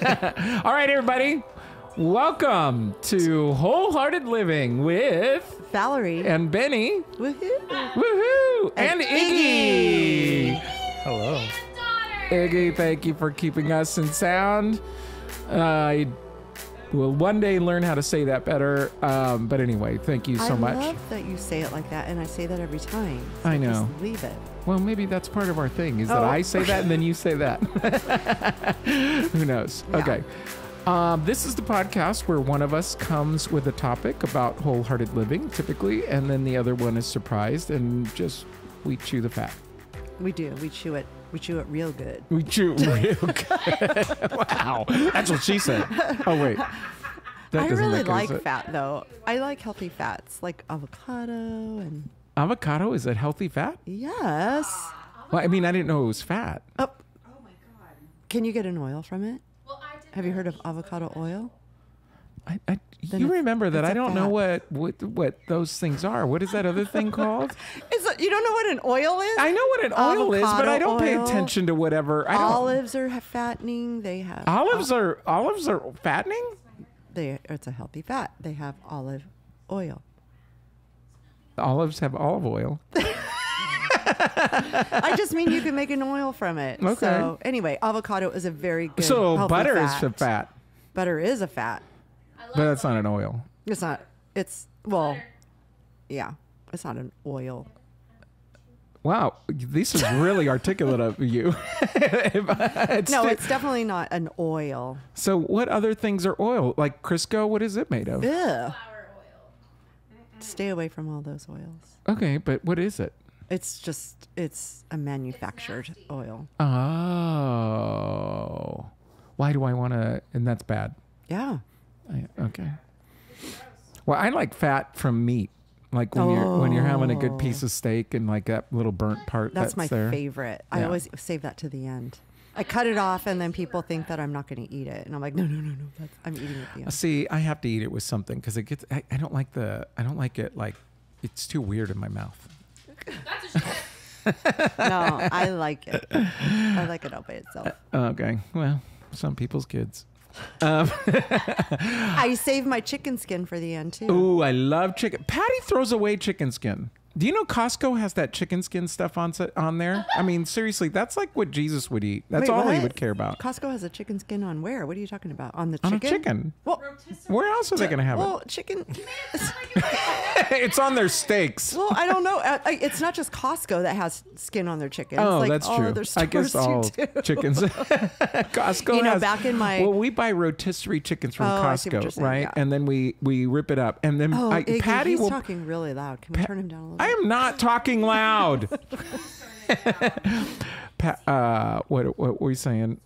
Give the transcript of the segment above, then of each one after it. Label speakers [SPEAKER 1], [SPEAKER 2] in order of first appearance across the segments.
[SPEAKER 1] All right, everybody. Welcome to Wholehearted Living with
[SPEAKER 2] Valerie
[SPEAKER 1] and Benny.
[SPEAKER 2] Woohoo!
[SPEAKER 1] Woohoo! And Iggy.
[SPEAKER 3] Hello.
[SPEAKER 1] Iggy, thank you for keeping us in sound. I will one day learn how to say that better. But anyway, thank you so much.
[SPEAKER 2] I love that you say it like that, and I say that every time. So
[SPEAKER 1] I know.
[SPEAKER 2] Just leave it.
[SPEAKER 1] Well, maybe that's part of our thing is that
[SPEAKER 2] Oh.
[SPEAKER 1] I say that and then you say that. Who knows?
[SPEAKER 2] Yeah.
[SPEAKER 1] Okay. This is the podcast where one of us comes with a topic about wholehearted living, typically, and then the other one is surprised and just we chew the fat.
[SPEAKER 2] We do. We chew it. We chew it real good.
[SPEAKER 1] We chew real good. Wow. That's what she said. Oh, wait. That
[SPEAKER 2] I
[SPEAKER 1] doesn't
[SPEAKER 2] really
[SPEAKER 1] make any
[SPEAKER 2] like
[SPEAKER 1] sense.
[SPEAKER 2] fat, though. I like healthy fats, like avocado and
[SPEAKER 1] Avocado, is it healthy fat?
[SPEAKER 2] yes.
[SPEAKER 1] Well, I mean, I didn't know it was fat.
[SPEAKER 2] Oh,
[SPEAKER 3] Oh my god.
[SPEAKER 2] can you get an oil from it?
[SPEAKER 3] Well, I did.
[SPEAKER 2] Have you heard of avocado oil?
[SPEAKER 1] You
[SPEAKER 2] it's-
[SPEAKER 1] remember that
[SPEAKER 2] it's
[SPEAKER 1] I
[SPEAKER 2] a
[SPEAKER 1] don't know
[SPEAKER 2] fat.
[SPEAKER 1] what those things are. What is that other thing called?
[SPEAKER 2] You don't know what an oil is?
[SPEAKER 1] I know what an oil is, but I don't pay
[SPEAKER 2] Avocado
[SPEAKER 1] attention to whatever. I don't.
[SPEAKER 2] Olives are fattening. They have
[SPEAKER 1] Olives are fattening.
[SPEAKER 2] It's a healthy fat. They have olive oil.
[SPEAKER 1] Olives have olive oil.
[SPEAKER 2] I just mean you can make an oil from it.
[SPEAKER 1] Okay.
[SPEAKER 2] So anyway, avocado is a very good.
[SPEAKER 1] So
[SPEAKER 2] healthy
[SPEAKER 1] butter
[SPEAKER 2] fat.
[SPEAKER 1] is fat,
[SPEAKER 2] Butter is a fat.
[SPEAKER 1] but that's not an oil.
[SPEAKER 2] It's not. It's well, yeah. It's not an oil.
[SPEAKER 1] Wow, this is really articulate of you.
[SPEAKER 2] No, it's definitely not an oil.
[SPEAKER 1] So what other things are oil? Like Crisco, what is it made of?
[SPEAKER 2] Ugh.
[SPEAKER 3] Flower oil.
[SPEAKER 2] Stay away from all those oils.
[SPEAKER 1] Okay, but what is it?
[SPEAKER 2] It's a manufactured oil.
[SPEAKER 1] Oh, why do I want to? And that's bad.
[SPEAKER 2] Yeah.
[SPEAKER 1] Okay. Well, I like fat from meat. Like when you're having a good piece of steak and like that little burnt part
[SPEAKER 2] That's my
[SPEAKER 1] there.
[SPEAKER 2] favorite. I
[SPEAKER 1] Yeah.
[SPEAKER 2] always save that to the end. I cut it off, and then people think that I'm not going to eat it, and I'm like, no. I'm eating it at the end.
[SPEAKER 1] See, I have to eat it with something because it gets. I don't like it like it's too weird in my mouth.
[SPEAKER 3] That's a shit.
[SPEAKER 2] No, I like it. I like it all by itself.
[SPEAKER 1] Okay, well, some people's kids.
[SPEAKER 2] I save my chicken skin for the end too.
[SPEAKER 1] Ooh, I love chicken. Patty throws away chicken skin. Do you know Costco has that chicken skin stuff on there? I mean, seriously, that's like what Jesus would eat. That's
[SPEAKER 2] Wait,
[SPEAKER 1] all he
[SPEAKER 2] what?
[SPEAKER 1] would care about.
[SPEAKER 2] Costco has a chicken skin on where? What are you talking about? On the
[SPEAKER 1] On
[SPEAKER 2] chicken?
[SPEAKER 1] a chicken.
[SPEAKER 2] Well,
[SPEAKER 1] Where else are they going to have
[SPEAKER 2] well, chicken.
[SPEAKER 1] it? It's on their steaks.
[SPEAKER 2] Well, I don't know. It's not just Costco that has skin on their chicken.
[SPEAKER 1] Oh,
[SPEAKER 2] it's like
[SPEAKER 1] that's
[SPEAKER 2] all
[SPEAKER 1] true.
[SPEAKER 2] Other
[SPEAKER 1] I guess
[SPEAKER 2] stores
[SPEAKER 1] all
[SPEAKER 2] do too.
[SPEAKER 1] chickens. Costco
[SPEAKER 2] You know,
[SPEAKER 1] has,
[SPEAKER 2] back in my-
[SPEAKER 1] well, we buy rotisserie chickens from
[SPEAKER 2] Oh, I see what you're
[SPEAKER 1] Costco,
[SPEAKER 2] saying,
[SPEAKER 1] right?
[SPEAKER 2] yeah.
[SPEAKER 1] And then we rip it up, and then
[SPEAKER 2] Oh, Iggy,
[SPEAKER 1] Patty
[SPEAKER 2] he's
[SPEAKER 1] will.
[SPEAKER 2] talking really loud. Can we turn him down a little
[SPEAKER 1] I
[SPEAKER 2] bit?
[SPEAKER 1] am not talking loud. What were you saying?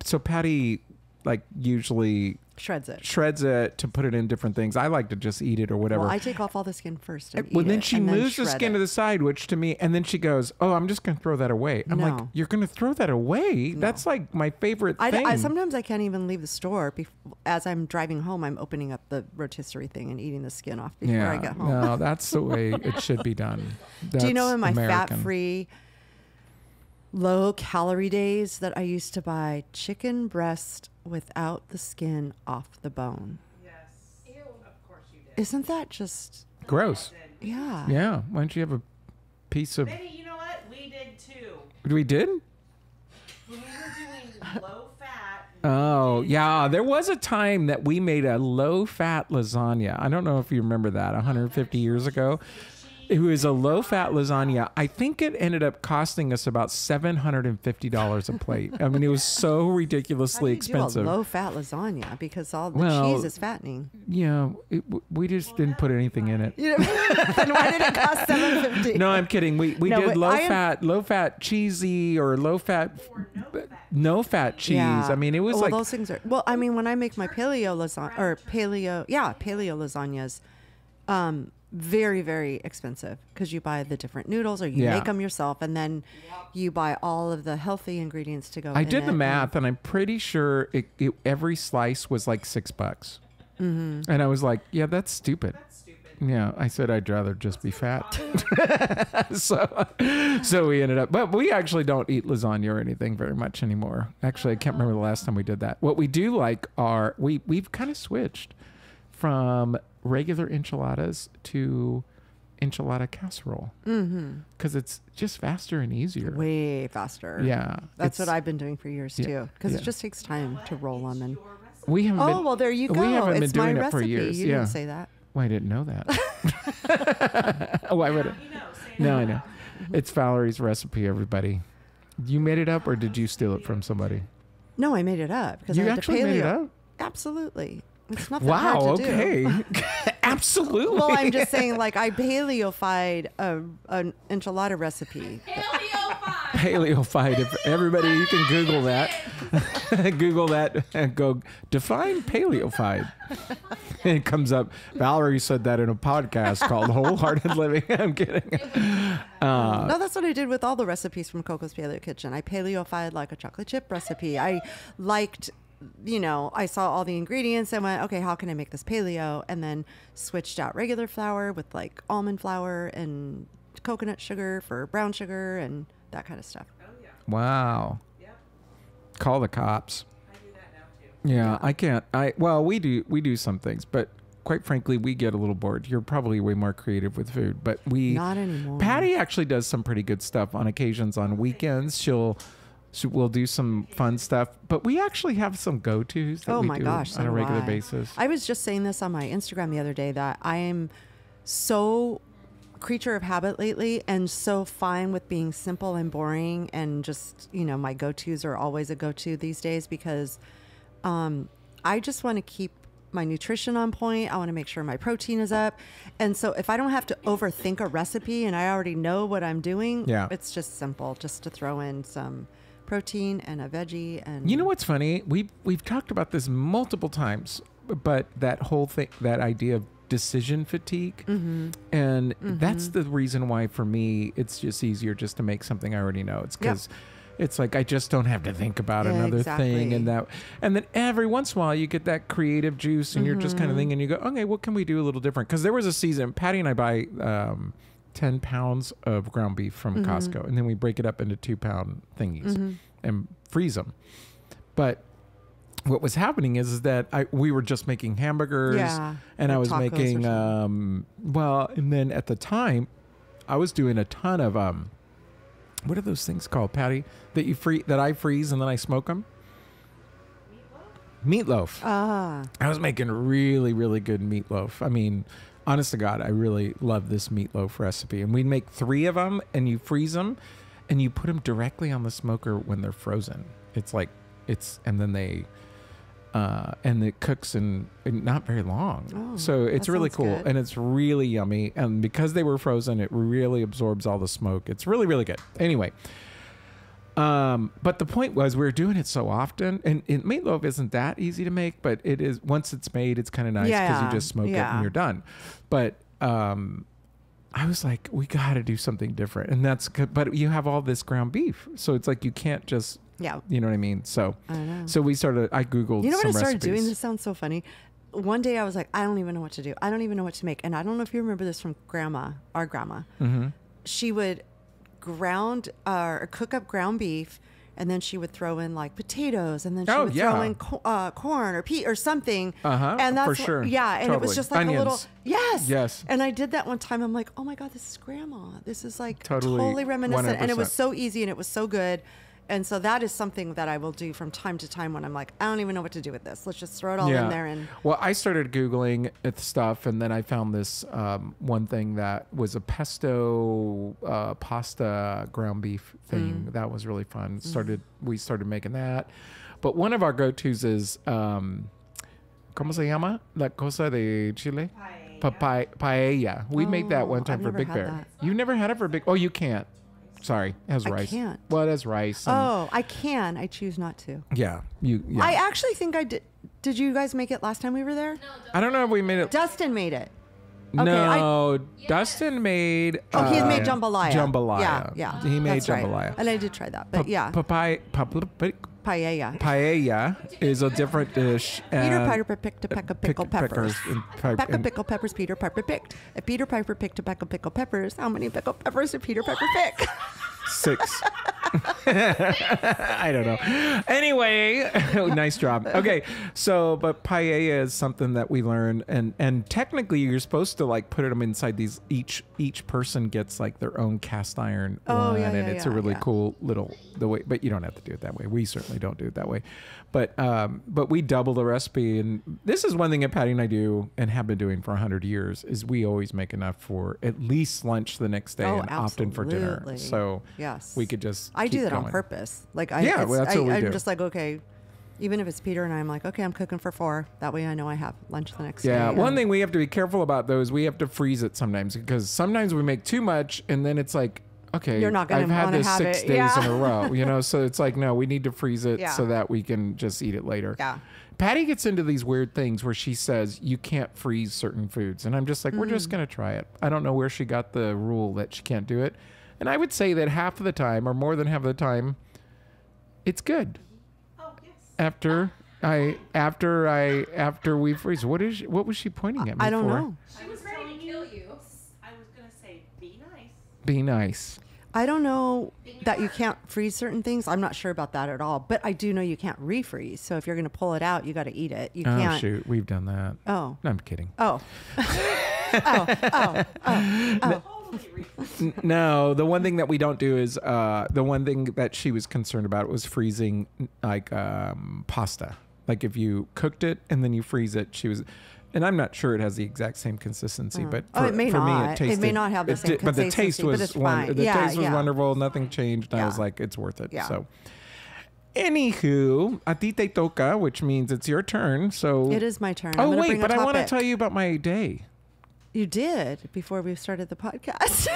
[SPEAKER 1] So Patty, like, usually
[SPEAKER 2] Shreds it.
[SPEAKER 1] shreds it to put it in different things. I like to just eat it or whatever.
[SPEAKER 2] Well, I take off all the skin first. And
[SPEAKER 1] Well,
[SPEAKER 2] eat
[SPEAKER 1] then
[SPEAKER 2] it,
[SPEAKER 1] she
[SPEAKER 2] and
[SPEAKER 1] moves the
[SPEAKER 2] shred
[SPEAKER 1] skin
[SPEAKER 2] it.
[SPEAKER 1] to the side, which to me, and then she goes, "Oh, I'm just going to throw that away." I'm like,
[SPEAKER 2] No.
[SPEAKER 1] "You're going to throw that away? That's like my favorite thing."
[SPEAKER 2] Sometimes I can't even leave the store. As I'm driving home, I'm opening up the rotisserie thing and eating the skin off before I get home.
[SPEAKER 1] No, that's the way it should be done.
[SPEAKER 2] Do you know
[SPEAKER 1] That's
[SPEAKER 2] in my
[SPEAKER 1] American.
[SPEAKER 2] fat-free, low-calorie days that I used to buy chicken breast without the skin off the bone?
[SPEAKER 3] Yes. Ew. Of course you did.
[SPEAKER 2] Isn't that just
[SPEAKER 1] Gross.
[SPEAKER 2] yeah?
[SPEAKER 1] Yeah. Why don't you have a piece of?
[SPEAKER 4] Maybe you know what? We did too.
[SPEAKER 1] We did.
[SPEAKER 4] When we were doing low fat.
[SPEAKER 1] Oh, yeah. There was a time that we made a low-fat lasagna. I don't know if you remember that 150 years ago. It was a low-fat lasagna. I think it ended up costing us about $750 a plate. I mean, it was so ridiculously expensive.
[SPEAKER 2] Do a low-fat lasagna because all the
[SPEAKER 1] Well,
[SPEAKER 2] cheese is fattening.
[SPEAKER 1] Yeah, we just didn't put anything in it.
[SPEAKER 2] You know, then why did it cost $750?
[SPEAKER 1] No, I'm kidding. We
[SPEAKER 2] No,
[SPEAKER 1] did
[SPEAKER 2] but
[SPEAKER 1] low fat cheesy or low fat, no fat cheese. I mean, it was
[SPEAKER 2] well,
[SPEAKER 1] like
[SPEAKER 2] those things are. Well, I mean, when I make my paleo lasagna or paleo lasagnas, very, very expensive because you buy the different noodles or you
[SPEAKER 1] Yeah.
[SPEAKER 2] make them yourself, and then you buy all of the healthy ingredients to go.
[SPEAKER 1] I
[SPEAKER 2] in
[SPEAKER 1] did the
[SPEAKER 2] it,
[SPEAKER 1] math, and I'm pretty sure every slice was like $6. Mm-hmm. And I was like, yeah, that's stupid.
[SPEAKER 4] That's stupid.
[SPEAKER 1] Yeah, I said I'd rather just be fat. so we ended up, but we actually don't eat lasagna or anything very much anymore. Actually, I can't remember the last time we did that. What we do like are we've kind of switched from regular enchiladas to enchilada casserole because it's just faster and easier.
[SPEAKER 2] Way faster.
[SPEAKER 1] Yeah,
[SPEAKER 2] That's
[SPEAKER 1] it's-
[SPEAKER 2] what I've been doing for years too. Because
[SPEAKER 1] yeah.
[SPEAKER 2] it just takes time to roll them. And
[SPEAKER 1] We haven't.
[SPEAKER 2] oh
[SPEAKER 1] been,
[SPEAKER 2] well, there you go.
[SPEAKER 1] We haven't been
[SPEAKER 2] It's
[SPEAKER 1] doing
[SPEAKER 2] my
[SPEAKER 1] it for
[SPEAKER 2] recipe.
[SPEAKER 1] years.
[SPEAKER 2] You
[SPEAKER 1] yeah.
[SPEAKER 2] didn't say that.
[SPEAKER 1] Well, I didn't know that. Why would it?
[SPEAKER 4] You know, say
[SPEAKER 1] No,
[SPEAKER 4] that.
[SPEAKER 1] I know. It's Valerie's recipe, everybody. You made it up or did you steal it from somebody?
[SPEAKER 2] No, I made it up because
[SPEAKER 1] You
[SPEAKER 2] I had
[SPEAKER 1] actually
[SPEAKER 2] to paleo.
[SPEAKER 1] made it up?
[SPEAKER 2] Absolutely. It's not that
[SPEAKER 1] Wow,
[SPEAKER 2] hard to do.
[SPEAKER 1] okay. Absolutely.
[SPEAKER 2] Well, I'm just saying, like, I paleofied an enchilada recipe.
[SPEAKER 1] Paleofied. If everybody, you can Google that. Google that and go define paleofied. It comes up. Valerie said that in a podcast called Wholehearted Living. I'm kidding.
[SPEAKER 2] No, that's what I did with all the recipes from Coco's Paleo Kitchen. I paleofied like a chocolate chip recipe. I liked, I saw all the ingredients and went, okay, how can I make this paleo? And then switched out regular flour with like almond flour and coconut sugar for brown sugar and that kind of stuff.
[SPEAKER 4] Oh, yeah.
[SPEAKER 1] Wow.
[SPEAKER 4] Yep.
[SPEAKER 1] Call the cops.
[SPEAKER 4] I do that now, too.
[SPEAKER 1] Yeah, I can't. Well, we do some things, but quite frankly, we get a little bored. You're probably way more creative with food, but
[SPEAKER 2] Not anymore.
[SPEAKER 1] Patty actually does some pretty good stuff on occasions. On weekends, we'll do some fun stuff, but we actually have some go-tos that
[SPEAKER 2] Oh
[SPEAKER 1] we
[SPEAKER 2] my
[SPEAKER 1] do
[SPEAKER 2] gosh,
[SPEAKER 1] on
[SPEAKER 2] so
[SPEAKER 1] a regular
[SPEAKER 2] do I.
[SPEAKER 1] basis.
[SPEAKER 2] I was just saying this on my Instagram the other day that I am so creature of habit lately and so fine with being simple and boring and just, my go-tos are always a go-to these days because I just want to keep my nutrition on point. I want to make sure my protein is up. And so if I don't have to overthink a recipe and I already know what I'm doing,
[SPEAKER 1] Yeah.
[SPEAKER 2] it's just simple just to throw in some protein and a veggie. And
[SPEAKER 1] You know what's funny? We've talked about this multiple times, but that whole thing, that idea of decision fatigue, and that's the reason why for me it's just easier just to make something I already know. It's because it's like I just don't have to think about another thing, and then every once in a while you get that creative juice, and you're just kind of thinking, you go, okay, what can we do a little different? Because there was a season, Patty and I buy 10 pounds of ground beef from Costco, and then we break it up into 2-pound thingies and freeze them. But what was happening is that we were just making hamburgers, and
[SPEAKER 2] or
[SPEAKER 1] I was
[SPEAKER 2] tacos or
[SPEAKER 1] making
[SPEAKER 2] something.
[SPEAKER 1] and then at the time I was doing a ton of what are those things called, Patty, that I freeze and then I smoke them? Meatloaf.
[SPEAKER 2] Ah,
[SPEAKER 1] I was making really, really good meatloaf. I mean, honest to God, I really love this meatloaf recipe. And we'd make 3 of them, and you freeze them, and you put them directly on the smoker when they're frozen. And then they, and it cooks in not very long.
[SPEAKER 2] Oh,
[SPEAKER 1] so it's
[SPEAKER 2] that
[SPEAKER 1] really
[SPEAKER 2] sounds
[SPEAKER 1] cool,
[SPEAKER 2] good.
[SPEAKER 1] and it's really yummy. And because they were frozen, it really absorbs all the smoke. It's really, really good. Anyway. But the point was we were doing it so often, and meatloaf isn't that easy to make, but it is, once it's made, it's kind of nice because you just smoke it and you're done. But, I was like, we got to do something different. And that's good. But you have all this ground beef. So it's like, you can't just, you know what I mean? So,
[SPEAKER 2] I know.
[SPEAKER 1] so I Googled
[SPEAKER 2] You know what I
[SPEAKER 1] some
[SPEAKER 2] started doing?
[SPEAKER 1] recipes.
[SPEAKER 2] This sounds so funny. One day I was like, I don't even know what to do. I don't even know what to make. And I don't know if you remember this from our grandma.
[SPEAKER 1] Mm-hmm.
[SPEAKER 2] She would ground or cook up ground beef, and then she would throw in like potatoes, and then she would throw in corn or peat or something. And that's
[SPEAKER 1] for sure.
[SPEAKER 2] Yeah, and it was
[SPEAKER 1] Totally.
[SPEAKER 2] just like a little
[SPEAKER 1] Onions. Yes.
[SPEAKER 2] And I did that one time. I'm like, oh my god, this is grandma. This is like
[SPEAKER 1] Totally,
[SPEAKER 2] totally reminiscent, and it was
[SPEAKER 1] 100%.
[SPEAKER 2] so easy and it was so good. And so that is something that I will do from time to time when I'm like, I don't even know what to do with this. Let's just throw it all in there. And
[SPEAKER 1] well, I started Googling stuff, and then I found this one thing that was a pesto pasta ground beef thing. That was really fun. We started making that. But one of our go-tos is, ¿cómo se llama? La cosa de Chile? Paella. We made that one time
[SPEAKER 2] I've
[SPEAKER 1] for
[SPEAKER 2] never
[SPEAKER 1] Big
[SPEAKER 2] had
[SPEAKER 1] Bear.
[SPEAKER 2] that.
[SPEAKER 1] You never had it for Big? Oh, you can't. Sorry, it has
[SPEAKER 2] I
[SPEAKER 1] rice.
[SPEAKER 2] can't.
[SPEAKER 1] Well, it has rice. And
[SPEAKER 2] oh, I can. I choose not to.
[SPEAKER 1] yeah, yeah.
[SPEAKER 2] I actually think I did. Did you guys make it last time we were there?
[SPEAKER 1] I don't know if we made it.
[SPEAKER 2] Dustin made it. Okay,
[SPEAKER 1] No, Dustin made.
[SPEAKER 2] Oh, he had made jambalaya.
[SPEAKER 1] Jambalaya.
[SPEAKER 2] Yeah, yeah.
[SPEAKER 1] He made
[SPEAKER 2] that's right.
[SPEAKER 1] jambalaya.
[SPEAKER 2] And I did try that, but yeah. Paella.
[SPEAKER 1] Paella is a different dish.
[SPEAKER 2] Peter
[SPEAKER 1] and
[SPEAKER 2] Piper picked a peck of pickled peppers. Peck of pickled peppers Peter Piper picked. If Peter Piper picked a peck of pickled peppers, how many pickled peppers did Peter Piper pick?
[SPEAKER 1] 6. I don't know. Anyway, nice job. Okay, so but paella is something that we learn, and technically you're supposed to like put them inside these. Each person gets like their own cast iron one,
[SPEAKER 2] yeah,
[SPEAKER 1] and it's a
[SPEAKER 2] yeah,
[SPEAKER 1] really
[SPEAKER 2] yeah.
[SPEAKER 1] cool little the way. But you don't have to do it that way. We certainly don't do it that way. But we double the recipe, and this is one thing that Patty and I do and have been doing for 100 years. Is we always make enough for at least lunch the next day, and often for dinner.
[SPEAKER 2] absolutely.
[SPEAKER 1] So
[SPEAKER 2] Yes.
[SPEAKER 1] we could just
[SPEAKER 2] I do
[SPEAKER 1] keep
[SPEAKER 2] that on
[SPEAKER 1] going.
[SPEAKER 2] purpose. Like
[SPEAKER 1] Yeah, well, that's what we
[SPEAKER 2] I'm
[SPEAKER 1] do.
[SPEAKER 2] just like, okay, even if it's Peter and I'm like, okay, I'm cooking for 4. That way I know I have lunch the next day.
[SPEAKER 1] Yeah, one
[SPEAKER 2] and-
[SPEAKER 1] thing we have to be careful about though is we have to freeze it sometimes, because sometimes we make too much and then it's like, okay,
[SPEAKER 2] You're not gonna
[SPEAKER 1] I've had
[SPEAKER 2] wanna
[SPEAKER 1] this
[SPEAKER 2] have
[SPEAKER 1] 6
[SPEAKER 2] it.
[SPEAKER 1] days
[SPEAKER 2] Yeah.
[SPEAKER 1] in a row, you know, so it's like, no, we need to freeze it
[SPEAKER 2] Yeah.
[SPEAKER 1] so that we can just eat it later.
[SPEAKER 2] Yeah.
[SPEAKER 1] Patty gets into these weird things where she says you can't freeze certain foods, and I'm just like, we're just
[SPEAKER 2] Mm.
[SPEAKER 1] going to try it. I don't know where she got the rule that she can't do it. And I would say that half of the time, or more than half of the time, it's good.
[SPEAKER 4] Oh, yes.
[SPEAKER 1] After we freeze. What was she pointing at me
[SPEAKER 2] I don't
[SPEAKER 1] for?
[SPEAKER 2] know.
[SPEAKER 3] She was ready to
[SPEAKER 4] telling
[SPEAKER 3] kill
[SPEAKER 4] you.
[SPEAKER 3] you.
[SPEAKER 4] I was going to say, be nice.
[SPEAKER 1] Be nice.
[SPEAKER 2] I don't know that you can't freeze certain things. I'm not sure about that at all. But I do know you can't refreeze. So if you're going to pull it out, you got to eat it. You
[SPEAKER 1] Oh
[SPEAKER 2] can't.
[SPEAKER 1] shoot, we've done that.
[SPEAKER 2] Oh.
[SPEAKER 1] No, I'm kidding.
[SPEAKER 2] Oh.
[SPEAKER 4] Totally refresh.
[SPEAKER 1] No, the one thing that we don't do is the one thing that she was concerned about was freezing like pasta. Like if you cooked it and then you freeze it, she was. And I'm not sure it has the exact same consistency, but
[SPEAKER 2] Oh, it may
[SPEAKER 1] for me,
[SPEAKER 2] not.
[SPEAKER 1] it
[SPEAKER 2] It
[SPEAKER 1] tasted.
[SPEAKER 2] may not have the same
[SPEAKER 1] but the taste
[SPEAKER 2] consistency, but
[SPEAKER 1] was
[SPEAKER 2] it's fine.
[SPEAKER 1] the
[SPEAKER 2] Yeah,
[SPEAKER 1] taste was
[SPEAKER 2] yeah.
[SPEAKER 1] wonderful. Nothing changed. I was
[SPEAKER 2] Yeah.
[SPEAKER 1] like, it's worth it.
[SPEAKER 2] Yeah.
[SPEAKER 1] So, anywho, a ti te toca, which means it's your turn. So
[SPEAKER 2] It is my turn. I'm
[SPEAKER 1] Oh
[SPEAKER 2] gonna
[SPEAKER 1] wait,
[SPEAKER 2] bring a
[SPEAKER 1] but I want to
[SPEAKER 2] topic.
[SPEAKER 1] tell you about my day.
[SPEAKER 2] You did before we started the podcast.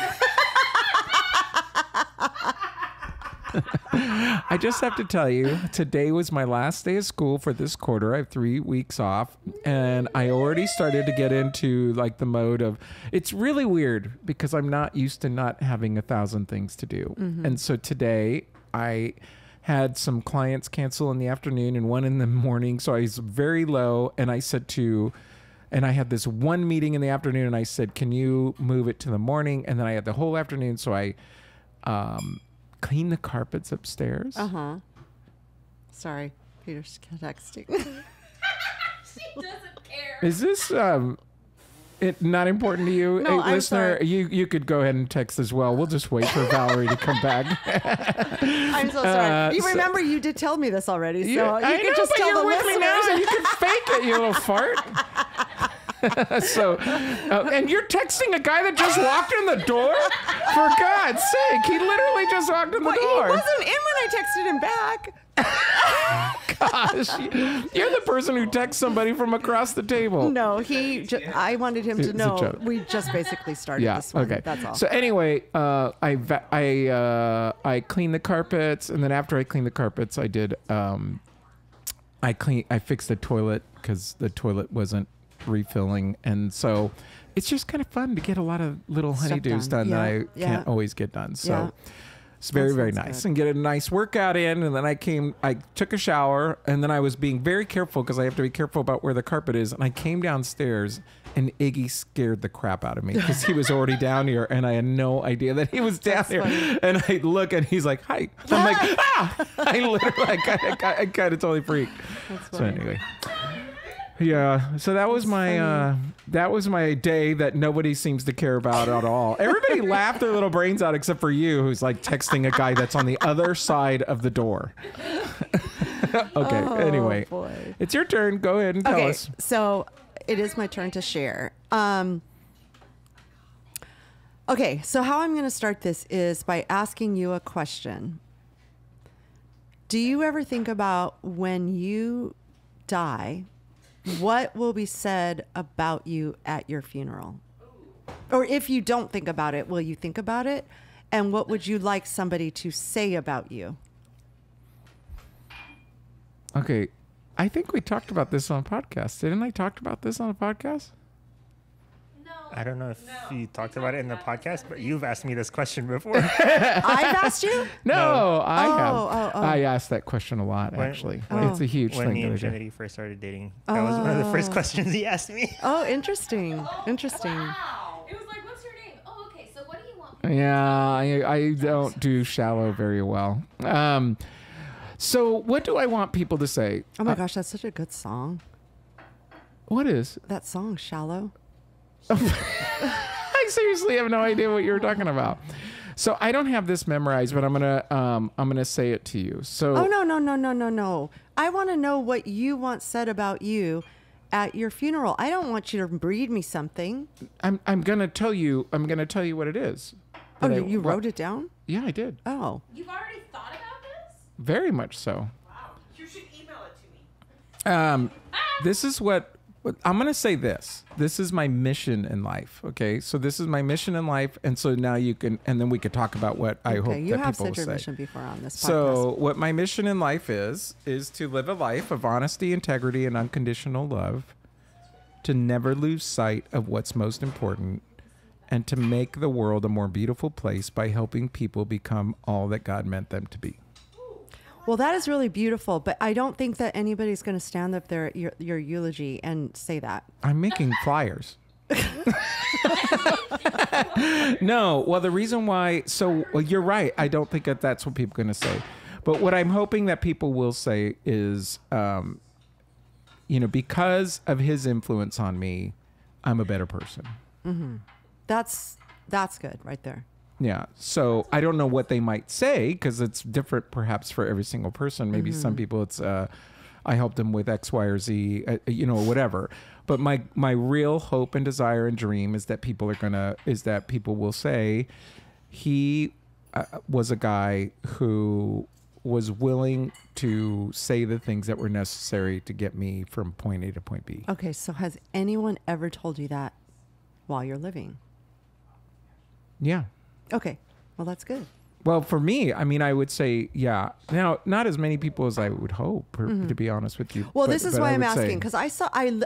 [SPEAKER 1] I just have to tell you, today was my last day of school for this quarter. I have 3 weeks off, and I already started to get into like the mode of, it's really weird because I'm not used to not having 1,000 things to do. And so today I had some clients cancel in the afternoon and one in the morning. So I was very low, and I said and I had this one meeting in the afternoon, and I said, can you move it to the morning? And then I had the whole afternoon. So I, clean the carpets upstairs.
[SPEAKER 2] Sorry, Peter's texting.
[SPEAKER 3] She doesn't care.
[SPEAKER 1] Is this it not important to you?
[SPEAKER 2] No,
[SPEAKER 1] Hey,
[SPEAKER 2] I'm
[SPEAKER 1] listener,
[SPEAKER 2] sorry.
[SPEAKER 1] you could go ahead and text as well. We'll just wait for Valerie to come back.
[SPEAKER 2] I'm so sorry. You
[SPEAKER 1] so-
[SPEAKER 2] remember you did tell me this already, so you
[SPEAKER 1] I
[SPEAKER 2] can
[SPEAKER 1] know,
[SPEAKER 2] just
[SPEAKER 1] but
[SPEAKER 2] tell
[SPEAKER 1] you're
[SPEAKER 2] the
[SPEAKER 1] with me now.
[SPEAKER 2] listeners.
[SPEAKER 1] You can fake it, you little fart. So, and you're texting a guy that just walked in the door? For God's sake, he literally just walked in the
[SPEAKER 2] But he
[SPEAKER 1] door.
[SPEAKER 2] wasn't in when I texted him back.
[SPEAKER 1] Gosh, you're the person who texts somebody from across the table.
[SPEAKER 2] No, I wanted him
[SPEAKER 1] It's
[SPEAKER 2] to
[SPEAKER 1] a
[SPEAKER 2] know
[SPEAKER 1] joke.
[SPEAKER 2] we just basically started
[SPEAKER 1] Yeah.
[SPEAKER 2] this one.
[SPEAKER 1] Okay.
[SPEAKER 2] That's all.
[SPEAKER 1] So anyway, I cleaned the carpets, and then after I cleaned the carpets, I did I fixed the toilet because the toilet wasn't refilling, and so it's just kind of fun to get a lot of little
[SPEAKER 2] Stuff
[SPEAKER 1] honeydews
[SPEAKER 2] done.
[SPEAKER 1] done that
[SPEAKER 2] Yeah,
[SPEAKER 1] I
[SPEAKER 2] yeah.
[SPEAKER 1] can't always get done. So.
[SPEAKER 2] Yeah.
[SPEAKER 1] It's very,
[SPEAKER 2] That
[SPEAKER 1] very
[SPEAKER 2] sounds
[SPEAKER 1] nice.
[SPEAKER 2] good.
[SPEAKER 1] And get a nice workout in. And then I took a shower, and then I was being very careful because I have to be careful about where the carpet is. And I came downstairs, and Iggy scared the crap out of me because he was already down here, and I had no idea that he was down
[SPEAKER 2] That's
[SPEAKER 1] here.
[SPEAKER 2] funny.
[SPEAKER 1] And I look, and he's like, hi. I'm like, ah! I literally, I kind of totally freaked. So
[SPEAKER 2] funny.
[SPEAKER 1] anyway. Yeah, so that was my day that nobody seems to care about at all. Everybody laughed their little brains out except for you, who's like texting a guy that's on the other side of the door. Okay, anyway,
[SPEAKER 2] Oh, boy.
[SPEAKER 1] it's your turn. Go ahead and tell
[SPEAKER 2] Okay,
[SPEAKER 1] us.
[SPEAKER 2] so it is my turn to share. Okay, so how I'm going to start this is by asking you a question. Do you ever think about when you die, what will be said about you at your funeral? Or if you don't think about it, will you think about it? And what would you like somebody to say about you?
[SPEAKER 1] Okay, I think we talked about this on a podcast. Didn't I talk about this on a podcast?
[SPEAKER 3] No,
[SPEAKER 5] I don't know if you talked about it in the podcast, but you've asked me this question before.
[SPEAKER 2] I've asked you.
[SPEAKER 1] No, I have.
[SPEAKER 2] Oh.
[SPEAKER 1] I asked that question a lot, actually. It's a huge
[SPEAKER 5] When
[SPEAKER 1] thing.
[SPEAKER 5] me and
[SPEAKER 1] that I do.
[SPEAKER 5] Trinity first started dating, that was one of the first questions he asked me.
[SPEAKER 2] Oh, interesting. Interesting.
[SPEAKER 3] Wow. It was like, what's your name? Oh, okay. So what do you want?
[SPEAKER 1] Yeah, I don't do shallow very well. So what do I want people to say?
[SPEAKER 2] Oh my gosh, that's such a good song.
[SPEAKER 1] What is?
[SPEAKER 2] That song, Shallow.
[SPEAKER 1] I seriously have no idea what you're talking about. So I don't have this memorized, but I'm gonna say it to you. So
[SPEAKER 2] Oh no. I want to know what you want said about you at your funeral. I don't want you to read me something.
[SPEAKER 1] I'm gonna tell you what it is.
[SPEAKER 2] Oh,
[SPEAKER 1] That
[SPEAKER 2] you wrote it down?
[SPEAKER 1] Yeah, I did.
[SPEAKER 2] Oh.
[SPEAKER 3] You've already thought about this?
[SPEAKER 1] Very much so.
[SPEAKER 4] Wow. You should email it to me.
[SPEAKER 1] This is what I'm going to say. This is my mission in life. Okay. So this is my mission in life. And so now you can, and then we could talk about what I hope
[SPEAKER 2] You
[SPEAKER 1] that
[SPEAKER 2] have
[SPEAKER 1] people will
[SPEAKER 2] said your
[SPEAKER 1] say.
[SPEAKER 2] mission before on this podcast.
[SPEAKER 1] So what my mission in life is to live a life of honesty, integrity, and unconditional love, to never lose sight of what's most important, and to make the world a more beautiful place by helping people become all that God meant them to be.
[SPEAKER 2] Well, that is really beautiful, but I don't think that anybody's going to stand up there at your eulogy and say that.
[SPEAKER 1] I'm making flyers. No, well, the reason why, you're right. I don't think that that's what people are going to say. But what I'm hoping that people will say is, because of his influence on me, I'm a better person.
[SPEAKER 2] That's good right there.
[SPEAKER 1] Yeah. So I don't know what they might say because it's different perhaps for every single person. Maybe some people it's, I helped them with X, Y, or Z, whatever. But my real hope and desire and dream is that people will say he was a guy who was willing to say the things that were necessary to get me from point A to point B.
[SPEAKER 2] Okay, so has anyone ever told you that while you're living?
[SPEAKER 1] Yeah.
[SPEAKER 2] Okay, well, that's good.
[SPEAKER 1] Well, for me, I mean, I would say, yeah. Now, not as many people as I would hope, to be honest with you.
[SPEAKER 2] Well,
[SPEAKER 1] But-
[SPEAKER 2] this is
[SPEAKER 1] but
[SPEAKER 2] why
[SPEAKER 1] I
[SPEAKER 2] I'm
[SPEAKER 1] would say-
[SPEAKER 2] asking, because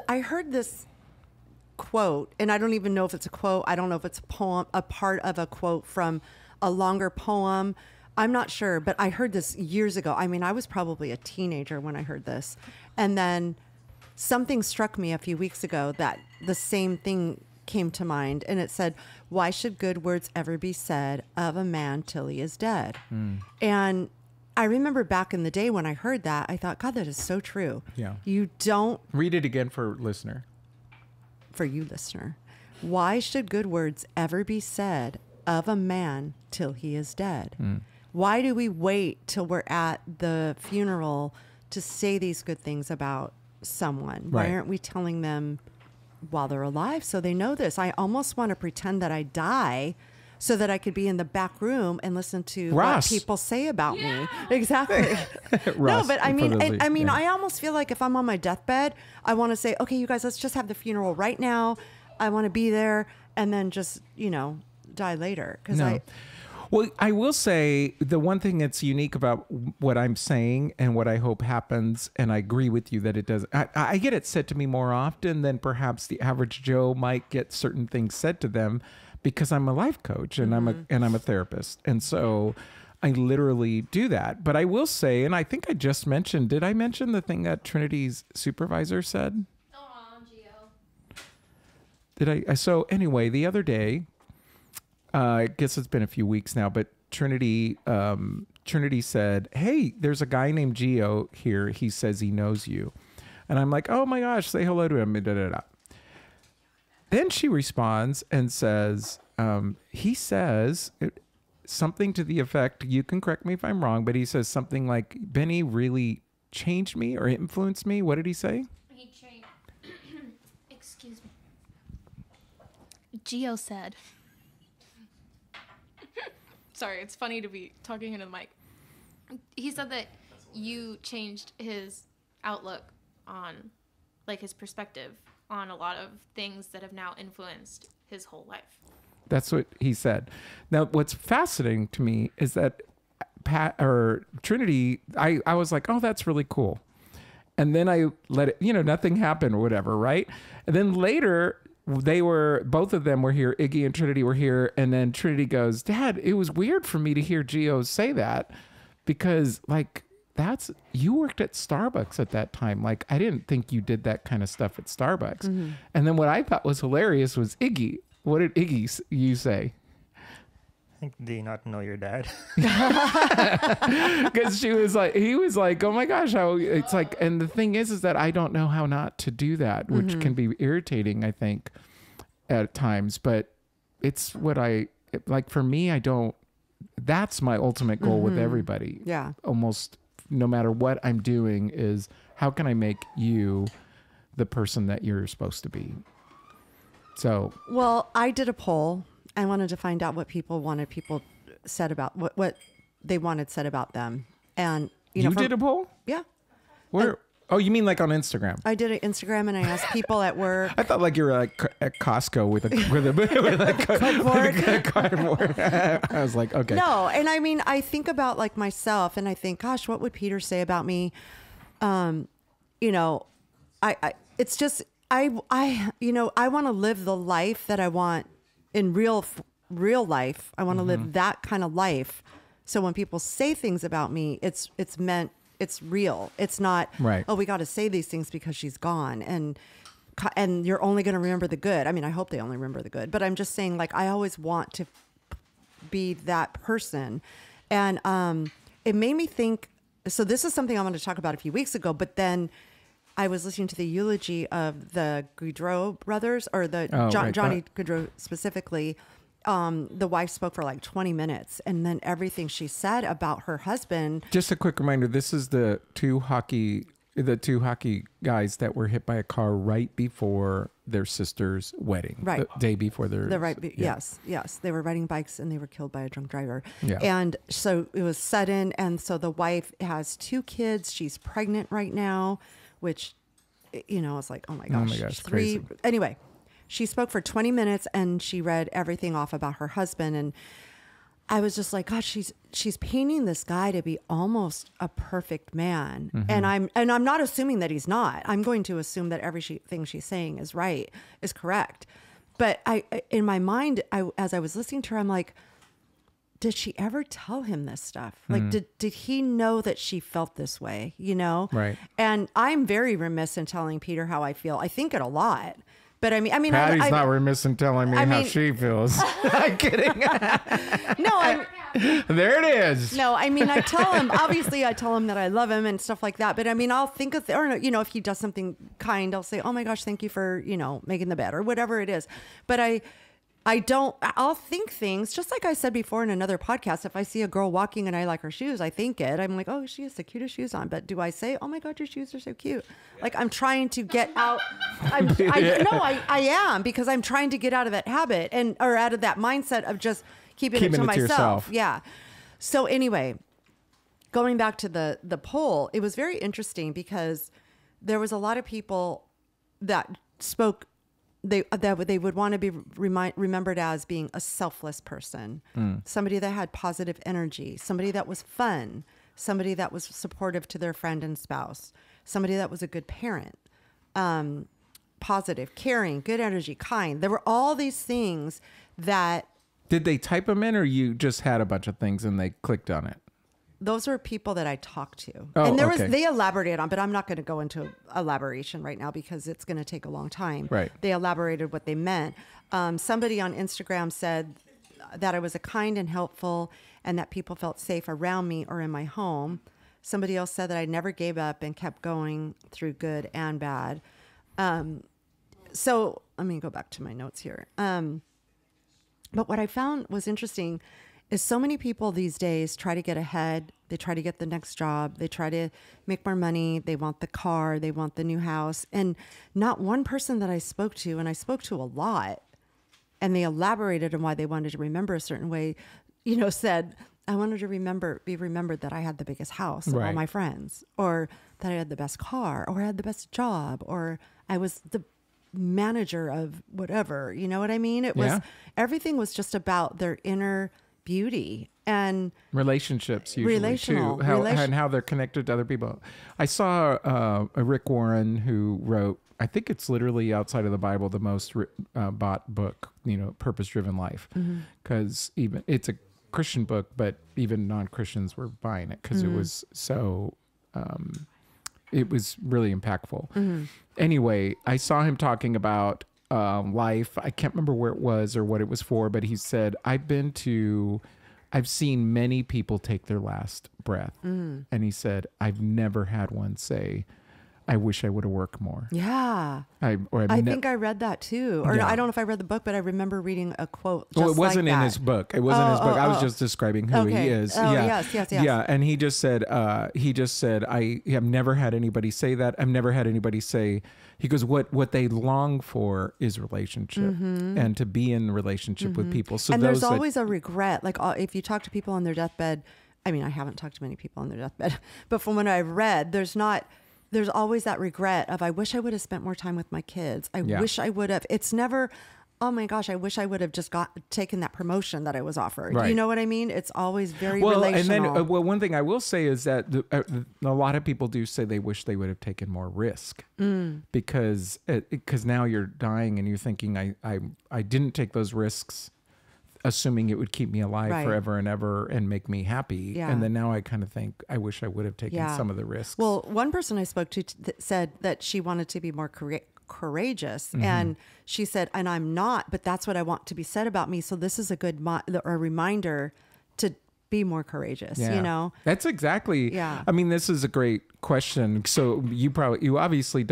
[SPEAKER 2] I heard this quote, and I don't even know if it's a quote. I don't know if it's a poem, a part of a quote from a longer poem. I'm not sure, but I heard this years ago. I mean, I was probably a teenager when I heard this. And then something struck me a few weeks ago that the same thing came to mind, and it said, "Why should good words ever be said of a man till he is dead?" And I remember back in the day when I heard that, I thought, God, that is so true.
[SPEAKER 1] Yeah.
[SPEAKER 2] You don't,
[SPEAKER 1] Read it again for listener.
[SPEAKER 2] for you listener, why should good words ever be said of a man till he is dead? Why do we wait till we're at the funeral to say these good things about someone? Why
[SPEAKER 1] Right.
[SPEAKER 2] aren't we telling them while they're alive so they know this? I almost want to pretend that I die so that I could be in the back room and listen to
[SPEAKER 1] Ross.
[SPEAKER 2] what people say about me. Exactly. No,
[SPEAKER 1] Ross,
[SPEAKER 2] but I mean,
[SPEAKER 1] for those-
[SPEAKER 2] I mean,
[SPEAKER 1] yeah.
[SPEAKER 2] I almost feel like if I'm on my deathbed, I want to say, okay, you guys, let's just have the funeral right now. I want to be there, and then just, die later. Because
[SPEAKER 1] No. Well, I will say the one thing that's unique about what I'm saying and what I hope happens, and I agree with you that it does. I get it said to me more often than perhaps the average Joe might get certain things said to them, because I'm a life coach and I'm a therapist, and so I literally do that. But I will say, and I think I just mentioned, did I mention the thing that Trinity's supervisor said?
[SPEAKER 3] Aw, Gio.
[SPEAKER 1] Did I? So anyway, the other day, I guess it's been a few weeks now, but Trinity said, "Hey, there's a guy named Gio here. He says he knows you," and I'm like, "Oh my gosh, say hello to him." Da, da, da. Then she responds and says, "He says something to the effect. You can correct me if I'm wrong, but he says something like Benny really changed me or influenced me." What did he say?
[SPEAKER 3] He changed. Excuse me. Gio said. Sorry, it's funny to be talking into the mic. He said that you changed his outlook on, like, his perspective on a lot of things that have now influenced his whole life.
[SPEAKER 1] That's what he said. Now, what's fascinating to me is that Trinity, I was like, oh, that's really cool. And then I let it, nothing happened or whatever, right? And then later, both of them were here. Iggy and Trinity were here. And then Trinity goes, Dad, it was weird for me to hear Gio say that because like, you worked at Starbucks at that time. Like, I didn't think you did that kind of stuff at Starbucks.
[SPEAKER 2] Mm-hmm.
[SPEAKER 1] And then what I thought was hilarious was Iggy. What did you say?
[SPEAKER 5] I think, do you not know your dad?
[SPEAKER 1] Because he was like, oh my gosh, how it's like, and the thing is that I don't know how not to do that, which can be irritating, I think, at times. But it's what like for me, that's my ultimate goal with everybody.
[SPEAKER 2] Yeah.
[SPEAKER 1] Almost no matter what I'm doing is how can I make you the person that you're supposed to be? So,
[SPEAKER 2] well, I did a poll. I wanted to find out what people said about what they wanted said about them. And
[SPEAKER 1] you did a poll?
[SPEAKER 2] Yeah.
[SPEAKER 1] Where? Oh, you mean like on Instagram?
[SPEAKER 2] I did an Instagram and I asked people at work.
[SPEAKER 1] I thought like you were like at Costco with a cardboard. I was like, okay.
[SPEAKER 2] No, and I mean, I think about like myself, and I think, gosh, what would Peter say about me? It's just I want to live the life that I want in real life. I want to live that kind of life. So when people say things about me, it's meant. It's real. It's not,
[SPEAKER 1] right.
[SPEAKER 2] Oh, we got to say these things because she's gone. And you're only going to remember the good. I mean, I hope they only remember the good. But I'm just saying, like, I always want to be that person. And it made me think, so this is something I wanted to talk about a few weeks ago. But then I was listening to the eulogy of the Goudreau brothers, or Johnny Goudreau specifically. The wife spoke for like 20 minutes, and then everything she said about her husband.
[SPEAKER 1] Just a quick reminder: this is the two hockey guys that were hit by a car right before their sister's wedding,
[SPEAKER 2] right?
[SPEAKER 1] The day before
[SPEAKER 2] Yes, they were riding bikes and they were killed by a drunk driver.
[SPEAKER 1] Yeah.
[SPEAKER 2] And so it was sudden, and so the wife has 2 kids. She's pregnant right now, which, it's like, oh my gosh, 3.
[SPEAKER 1] Crazy.
[SPEAKER 2] Anyway. She spoke for 20 minutes and she read everything off about her husband. And I was just like, God, she's painting this guy to be almost a perfect man. And I'm not assuming that he's not. I'm going to assume that everything she's saying is correct. But in my mind, as I was listening to her, I'm like, did she ever tell him this stuff? Like, did he know that she felt this way,
[SPEAKER 1] Right.
[SPEAKER 2] And I'm very remiss in telling Peter how I feel. I think it a lot. But I mean,
[SPEAKER 1] Patty's not remiss in telling me how she feels. I'm kidding.
[SPEAKER 2] No,
[SPEAKER 1] there it is.
[SPEAKER 2] No, I mean, I tell him that I love him and stuff like that. But I mean, I'll think of, if he does something kind, I'll say, oh my gosh, thank you for, making the bed or whatever it is. But I'll think things, just like I said before in another podcast. If I see a girl walking and I like her shoes, I think it. I'm like, oh, she has the cutest shoes on. But do I say, oh my God, your shoes are so cute? Like, I'm trying to get out. I am, because I'm trying to get out of that habit or out of that mindset of just keeping it to myself.
[SPEAKER 1] Yourself.
[SPEAKER 2] Yeah. So anyway, going back to the poll, it was very interesting because there was a lot of people that spoke. They would want to be remembered as being a selfless person, somebody that had positive energy, somebody that was fun, somebody that was supportive to their friend and spouse, somebody that was a good parent, positive, caring, good energy, kind. There were all these things that.
[SPEAKER 1] Did they type them in, or you just had a bunch of things and they clicked on it?
[SPEAKER 2] Those were people that I talked to.
[SPEAKER 1] Oh,
[SPEAKER 2] and
[SPEAKER 1] okay.
[SPEAKER 2] they elaborated on, but I'm not going to go into elaboration right now because it's going to take a long time.
[SPEAKER 1] Right.
[SPEAKER 2] They elaborated what they meant. Somebody on Instagram said that I was a kind and helpful and that people felt safe around me or in my home. Somebody else said that I never gave up and kept going through good and bad. So let me go back to my notes here. But what I found was interesting is so many people these days try to get ahead. They try to get the next job. They try to make more money. They want the car. They want the new house. And not one person that I spoke to, and I spoke to a lot, and they elaborated on why they wanted to remember a certain way, said, I wanted to be remembered that I had the biggest house of all my friends, or that I had the best car, or I had the best job, or I was the manager of whatever. You know what I mean? Everything was just about their inner beauty. and
[SPEAKER 1] relationships usually
[SPEAKER 2] Relational.
[SPEAKER 1] too, and how they're connected to other people. I saw a Rick Warren who wrote, I think it's literally outside of the Bible, the most bought book, Purpose Driven Life, because even it's a Christian book, but even non-Christians were buying it because it was so it was really impactful. Anyway, I saw him talking about life. I can't remember where it was or what it was for, but he said, I've seen many people take their last breath. And he said, I've never had one say, I wish I would have worked more.
[SPEAKER 2] Yeah. I think I read that too. Or
[SPEAKER 1] Yeah.
[SPEAKER 2] I don't know if I read the book, but I remember reading a quote. Just
[SPEAKER 1] Well, it wasn't
[SPEAKER 2] like
[SPEAKER 1] in
[SPEAKER 2] that.
[SPEAKER 1] his book. It wasn't in his book. I was just describing who he
[SPEAKER 2] Okay.
[SPEAKER 1] is.
[SPEAKER 2] Oh,
[SPEAKER 1] yeah.
[SPEAKER 2] yes.
[SPEAKER 1] Yeah. And he just said, I have never had anybody say that. I've never had anybody say, he goes, what they long for is relationship and to be in relationship with people. So
[SPEAKER 2] And
[SPEAKER 1] those
[SPEAKER 2] there's always a regret. Like if you talk to people on their deathbed, I mean, I haven't talked to many people on their deathbed, but from what I've read, there's always that regret of, I wish I would have spent more time with my kids. I wish I would have. It's never, oh my gosh, I wish I would have just taken that promotion that I was offered.
[SPEAKER 1] Right.
[SPEAKER 2] You know what I mean? It's always very
[SPEAKER 1] well,
[SPEAKER 2] relational.
[SPEAKER 1] and then one thing I will say is that a lot of people do say they wish they would have taken more risk because now you're dying and you're thinking, I didn't take those risks, assuming it would keep me alive
[SPEAKER 2] Right.
[SPEAKER 1] forever and ever and make me happy.
[SPEAKER 2] Yeah.
[SPEAKER 1] And then now I kind of think I wish I would have taken
[SPEAKER 2] Yeah.
[SPEAKER 1] some of the risks.
[SPEAKER 2] Well, one person I spoke to said that she wanted to be more courageous, and she said, and I'm not, but that's what I want to be said about me. So this is a good a reminder to be more courageous.
[SPEAKER 1] Yeah. That's exactly.
[SPEAKER 2] Yeah.
[SPEAKER 1] I mean, this is a great question. So you obviously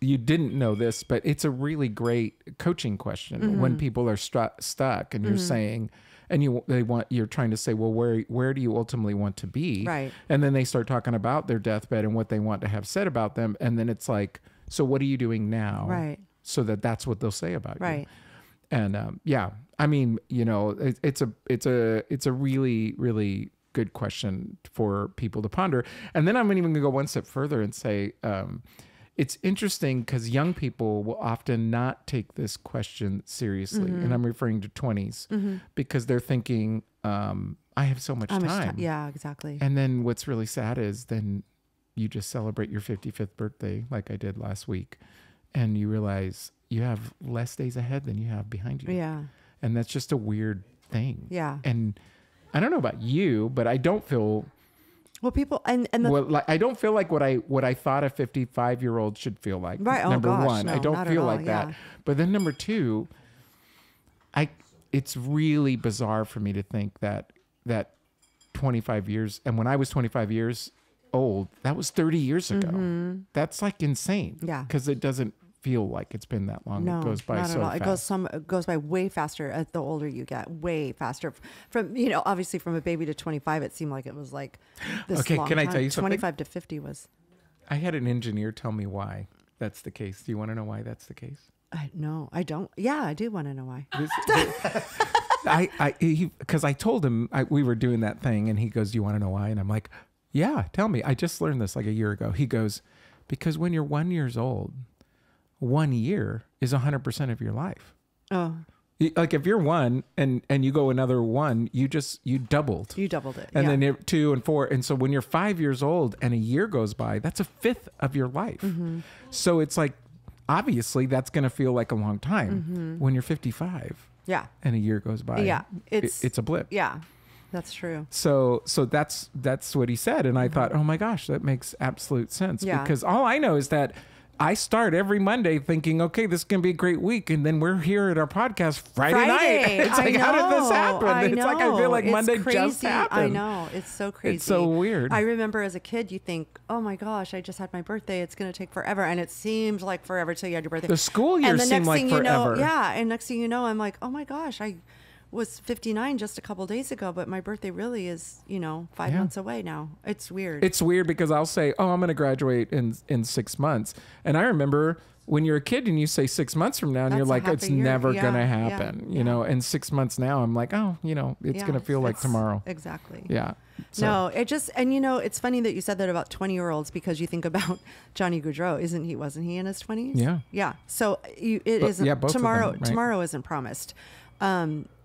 [SPEAKER 1] you didn't know this, but it's a really great coaching question when people are stuck and you're saying, and you're trying to say, well, where do you ultimately want to be?
[SPEAKER 2] Right.
[SPEAKER 1] And then they start talking about their deathbed and what they want to have said about them. And then it's like, so what are you doing now?
[SPEAKER 2] Right.
[SPEAKER 1] So that's what they'll say about you.
[SPEAKER 2] Right.
[SPEAKER 1] And yeah, I mean, it's a really, really good question for people to ponder. And then I'm even going to go one step further and say, it's interesting because young people will often not take this question seriously. And I'm referring to 20s because they're thinking, I have so much time.
[SPEAKER 2] Yeah, exactly.
[SPEAKER 1] And then what's really sad is then you just celebrate your 55th birthday like I did last week. And you realize you have less days ahead than you have behind you.
[SPEAKER 2] Yeah.
[SPEAKER 1] And that's just a weird thing.
[SPEAKER 2] Yeah.
[SPEAKER 1] And I don't know about you, but I don't feel
[SPEAKER 2] Well, people and
[SPEAKER 1] I don't feel like what I thought a 55-year-old should feel like.
[SPEAKER 2] Right. Oh,
[SPEAKER 1] Number
[SPEAKER 2] gosh,
[SPEAKER 1] one,
[SPEAKER 2] no,
[SPEAKER 1] I don't
[SPEAKER 2] not at
[SPEAKER 1] feel
[SPEAKER 2] all,
[SPEAKER 1] like that.
[SPEAKER 2] yeah.
[SPEAKER 1] But then number two, it's really bizarre for me to think that 25 years, and when I was 25 years old, that was 30 years ago. That's like insane.
[SPEAKER 2] Yeah.
[SPEAKER 1] Because it doesn't feel like it's been that long.
[SPEAKER 2] no,
[SPEAKER 1] It goes by
[SPEAKER 2] not
[SPEAKER 1] so
[SPEAKER 2] at all.
[SPEAKER 1] fast.
[SPEAKER 2] It goes by way faster as the older you get. Way faster. From obviously from a baby to 25, it seemed like it was like this.
[SPEAKER 1] Okay,
[SPEAKER 2] long
[SPEAKER 1] can I
[SPEAKER 2] time.
[SPEAKER 1] tell you something?
[SPEAKER 2] 25 to 50 was.
[SPEAKER 1] I had an engineer tell me why that's the case. Do you want to know why that's the case?
[SPEAKER 2] No, I don't. Yeah, I do want to know why.
[SPEAKER 1] Because I told him we were doing that thing, and he goes, "Do you want to know why?" And I'm like, "Yeah, tell me." I just learned this like a year ago. He goes, "Because when you're 1 year old, 1 year is 100% of your life.
[SPEAKER 2] Oh,
[SPEAKER 1] Like if you're one and you go another one, you doubled.
[SPEAKER 2] you doubled it.
[SPEAKER 1] And
[SPEAKER 2] yeah.
[SPEAKER 1] then 2 and 4. And so when you're 5 years old and a year goes by, that's a fifth of your life. So it's like, obviously that's going to feel like a long time when you're 55
[SPEAKER 2] yeah,
[SPEAKER 1] and a year goes by.
[SPEAKER 2] Yeah,
[SPEAKER 1] It's a blip.
[SPEAKER 2] yeah, that's true.
[SPEAKER 1] So that's what he said. And I thought, oh my gosh, that makes absolute sense.
[SPEAKER 2] Yeah.
[SPEAKER 1] Because all I know is that I start every Monday thinking, okay, this is going to be a great week. And then we're here at our podcast Friday night. It's like, how did this happen? It's like, I feel like
[SPEAKER 2] It's
[SPEAKER 1] Monday just
[SPEAKER 2] crazy.
[SPEAKER 1] happened.
[SPEAKER 2] I know. It's so crazy.
[SPEAKER 1] It's so weird.
[SPEAKER 2] I remember as a kid, you think, oh my gosh, I just had my birthday. It's going to take forever. And it seems like forever till you had your birthday.
[SPEAKER 1] The school year
[SPEAKER 2] and the
[SPEAKER 1] seemed
[SPEAKER 2] next
[SPEAKER 1] like
[SPEAKER 2] thing you know,
[SPEAKER 1] forever.
[SPEAKER 2] yeah. And next thing you know, I'm like, oh my gosh, I was 59 just a couple days ago, but my birthday really is, 5 months away now. It's weird.
[SPEAKER 1] It's weird because I'll say, oh, I'm going to graduate in 6 months. And I remember when you're a kid and you say 6 months from now and
[SPEAKER 2] That's
[SPEAKER 1] you're
[SPEAKER 2] a
[SPEAKER 1] like,
[SPEAKER 2] half
[SPEAKER 1] it's
[SPEAKER 2] a year.
[SPEAKER 1] never
[SPEAKER 2] Yeah,
[SPEAKER 1] going to
[SPEAKER 2] yeah,
[SPEAKER 1] happen, you know, and 6 months now I'm like, oh, it's
[SPEAKER 2] Yeah,
[SPEAKER 1] going to feel like
[SPEAKER 2] it's-
[SPEAKER 1] tomorrow.
[SPEAKER 2] Exactly.
[SPEAKER 1] Yeah. So,
[SPEAKER 2] No, it just, and it's funny that you said that about 20-year-olds because you think about Johnny Gaudreau, wasn't he in his 20s?
[SPEAKER 1] Yeah.
[SPEAKER 2] Yeah. So it
[SPEAKER 1] But-
[SPEAKER 2] isn't,
[SPEAKER 1] yeah, both of them,
[SPEAKER 2] tomorrow,
[SPEAKER 1] right?
[SPEAKER 2] tomorrow isn't promised.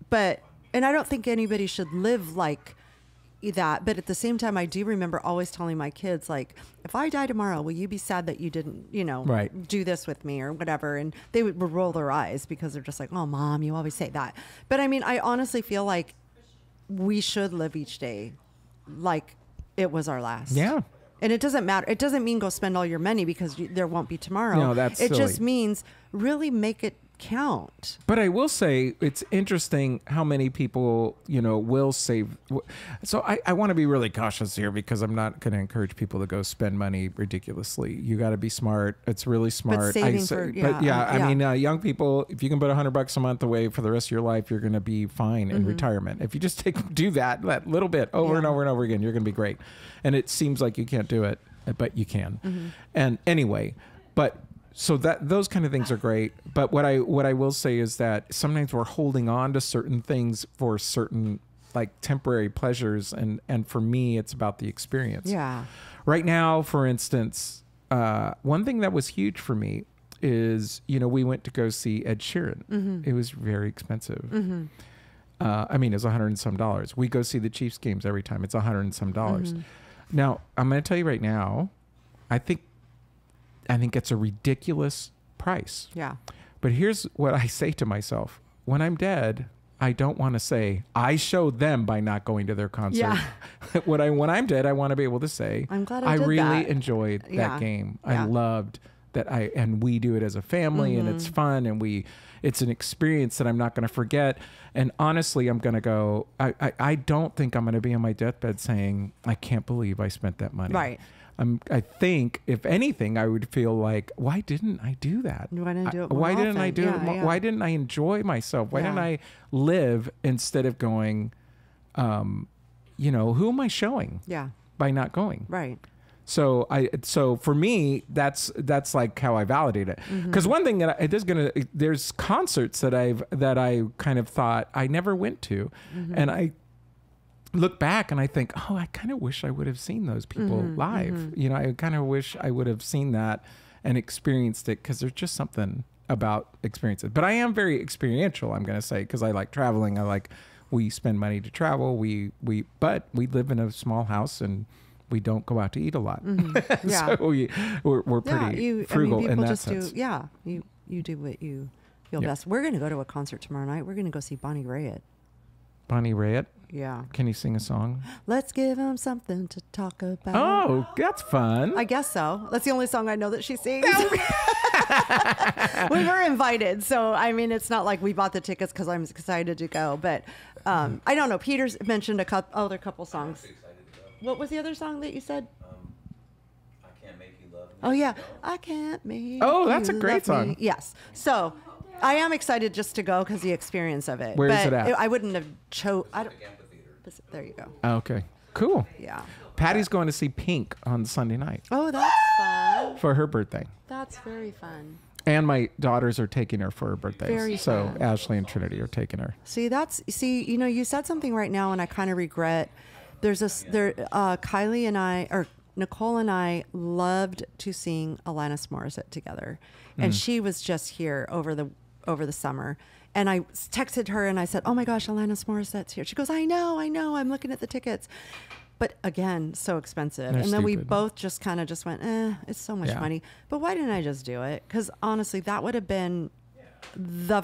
[SPEAKER 2] But And I don't think anybody should live like that. But at the same time, I do remember always telling my kids, like, if I die tomorrow, will you be sad that you didn't,
[SPEAKER 1] Right.
[SPEAKER 2] do this with me or whatever? And they would roll their eyes because they're just like, oh, Mom, you always say that. But I mean, I honestly feel like we should live each day like it was our last.
[SPEAKER 1] Yeah.
[SPEAKER 2] And it doesn't matter. It doesn't mean go spend all your money because there won't be tomorrow.
[SPEAKER 1] No, that's
[SPEAKER 2] it just
[SPEAKER 1] silly.
[SPEAKER 2] means really make it count.
[SPEAKER 1] But I will say it's interesting how many people, will save. So I want to be really cautious here because I'm not going to encourage people to go spend money ridiculously. You got to be smart. It's really smart.
[SPEAKER 2] saving
[SPEAKER 1] I mean, young people, if you can put $100 a month away for the rest of your life, you're going to be fine in retirement. If you just do that little bit over and over and over again, you're going to be great. And it seems like you can't do it, but you can. And anyway, so those kind of things are great. But what I will say is that sometimes we're holding on to certain things for certain like temporary pleasures. And for me, it's about the experience.
[SPEAKER 2] Yeah.
[SPEAKER 1] Right now, for instance, one thing that was huge for me is, we went to go see Ed Sheeran. It was very expensive. I mean, it's $100 and some. We go see the Chiefs games every time. It's $100 and some. Now, I'm going to tell you right now, I think it's a ridiculous price.
[SPEAKER 2] Yeah.
[SPEAKER 1] But here's what I say to myself. When I'm dead, I don't want to say, I showed them by not going to their concert.
[SPEAKER 2] Yeah.
[SPEAKER 1] When I'm dead, I want to be able to say,
[SPEAKER 2] I'm glad I did
[SPEAKER 1] really
[SPEAKER 2] that.
[SPEAKER 1] enjoyed
[SPEAKER 2] Yeah.
[SPEAKER 1] that game.
[SPEAKER 2] Yeah.
[SPEAKER 1] I loved that and we do it as a family and it's fun and it's an experience that I'm not going to forget. And honestly, I'm going to go, I don't think I'm going to be on my deathbed saying, I can't believe I spent that money.
[SPEAKER 2] Right.
[SPEAKER 1] I think, if anything, I would feel like, why didn't I do that?
[SPEAKER 2] Why didn't I do it more
[SPEAKER 1] Why didn't I
[SPEAKER 2] often?
[SPEAKER 1] do it?
[SPEAKER 2] Yeah, yeah.
[SPEAKER 1] Why didn't I enjoy myself? Why didn't
[SPEAKER 2] Yeah.
[SPEAKER 1] I live instead of going, who am I showing
[SPEAKER 2] Yeah.
[SPEAKER 1] by not going?
[SPEAKER 2] Right.
[SPEAKER 1] So for me, that's like how I validate it. Because one thing that there's concerts that I kind of thought I never went to, and I look back and I think, oh, I kind of wish I would have seen those people live. I kind of wish I would have seen that and experienced it because there's just something about experiences. But I am very experiential, I'm going to say, because I like traveling. We spend money to travel. But we live in a small house and we don't go out to eat a lot.
[SPEAKER 2] Yeah.
[SPEAKER 1] So we're pretty frugal in that sense.
[SPEAKER 2] You do what you feel
[SPEAKER 1] Yeah.
[SPEAKER 2] best. We're going to go to a concert tomorrow night. We're going to go see Bonnie Raitt.
[SPEAKER 1] Bonnie Raitt,
[SPEAKER 2] Yeah.
[SPEAKER 1] can you sing a song?
[SPEAKER 2] Let's give him something to talk about.
[SPEAKER 1] Oh, that's fun.
[SPEAKER 2] I guess so. That's the only song I know that she sings. We were invited, so I mean, it's not like we bought the tickets because I'm excited to go. But I don't know. Peter's mentioned a couple songs. What was the other song that you said?
[SPEAKER 6] I Can't Make You Love Me.
[SPEAKER 2] Oh yeah, I can't make.
[SPEAKER 1] Oh, that's a
[SPEAKER 2] you
[SPEAKER 1] great
[SPEAKER 2] love me.
[SPEAKER 1] song.
[SPEAKER 2] Yes. So I am excited just to go because the experience of it.
[SPEAKER 1] Where is
[SPEAKER 2] but
[SPEAKER 1] it at?
[SPEAKER 2] I wouldn't have chose.
[SPEAKER 6] Amphitheater.
[SPEAKER 2] There you go.
[SPEAKER 1] Okay, cool.
[SPEAKER 2] Yeah.
[SPEAKER 1] Patty's going to see Pink on Sunday night
[SPEAKER 2] Oh, that's fun.
[SPEAKER 1] for her birthday.
[SPEAKER 2] That's very fun.
[SPEAKER 1] And my daughters are taking her for her birthday.
[SPEAKER 2] Very
[SPEAKER 1] so
[SPEAKER 2] fun.
[SPEAKER 1] Ashley and Trinity are taking her.
[SPEAKER 2] You said something right now, and I kind of regret. Kylie and I, or Nicole and I, loved to sing Alanis Morissette together, and she was just here over the summer. And I texted her and I said, "Oh my gosh, Alanis Morissette's here." She goes, "I know. I'm looking at the tickets." But again, so expensive.
[SPEAKER 1] They're
[SPEAKER 2] and then we
[SPEAKER 1] stupid.
[SPEAKER 2] both just kind of went, it's so much
[SPEAKER 1] Yeah.
[SPEAKER 2] money. But why didn't I just do it? Because honestly, that would have been the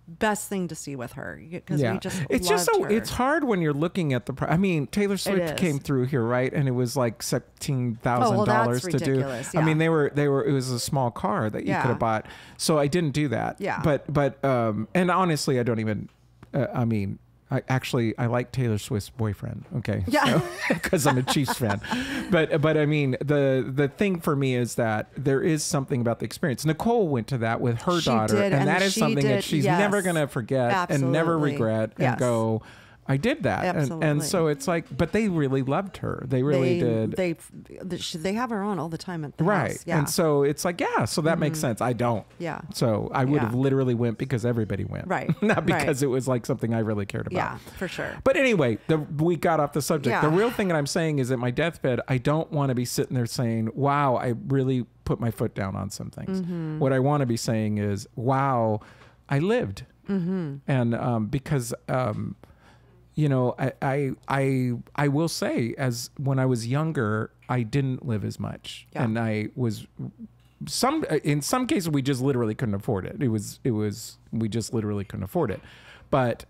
[SPEAKER 2] best thing to see with her. Because we just
[SPEAKER 1] it's just so
[SPEAKER 2] loved her.
[SPEAKER 1] it's hard when you're looking at the. I mean, Taylor Swift
[SPEAKER 2] is.
[SPEAKER 1] came through here, right? And it was like $17,000
[SPEAKER 2] that's
[SPEAKER 1] to do.
[SPEAKER 2] ridiculous,
[SPEAKER 1] I mean,
[SPEAKER 2] yeah.
[SPEAKER 1] they were. It was a small car that you
[SPEAKER 2] Yeah.
[SPEAKER 1] could have bought. So I didn't do that.
[SPEAKER 2] Yeah.
[SPEAKER 1] But and honestly, I don't even. I mean. I like Taylor Swift's boyfriend. Okay.
[SPEAKER 2] Yeah.
[SPEAKER 1] Because I'm a Chiefs fan. But I mean, the thing for me is that there is something about the experience. Nicole went to that with her
[SPEAKER 2] She
[SPEAKER 1] daughter,
[SPEAKER 2] did,
[SPEAKER 1] and
[SPEAKER 2] and
[SPEAKER 1] that is
[SPEAKER 2] she
[SPEAKER 1] something that
[SPEAKER 2] did,
[SPEAKER 1] she's
[SPEAKER 2] yes.
[SPEAKER 1] never going to forget and never
[SPEAKER 2] Absolutely.
[SPEAKER 1] regret and
[SPEAKER 2] Yes.
[SPEAKER 1] go, I did that. And
[SPEAKER 2] Absolutely.
[SPEAKER 1] so it's like, but they really loved her. They really did.
[SPEAKER 2] They have her on all the time at the
[SPEAKER 1] Right.
[SPEAKER 2] house. Yeah.
[SPEAKER 1] And so it's like, yeah, so that makes sense. I don't.
[SPEAKER 2] Yeah.
[SPEAKER 1] So I would have
[SPEAKER 2] Yeah.
[SPEAKER 1] literally went because everybody went.
[SPEAKER 2] Right.
[SPEAKER 1] Not because
[SPEAKER 2] Right.
[SPEAKER 1] it was like something I really cared about.
[SPEAKER 2] Yeah, for sure.
[SPEAKER 1] But anyway, we got off the subject.
[SPEAKER 2] Yeah.
[SPEAKER 1] The real thing that I'm saying is at my deathbed, I don't want to be sitting there saying, wow, I really put my foot down on some things.
[SPEAKER 2] Mm-hmm.
[SPEAKER 1] What I want to be saying is, wow, I lived. And because you know, I will say, as when I was younger, I didn't live as much,
[SPEAKER 2] Yeah.
[SPEAKER 1] and I was in some cases we just literally couldn't afford it. It was we just literally couldn't afford it, but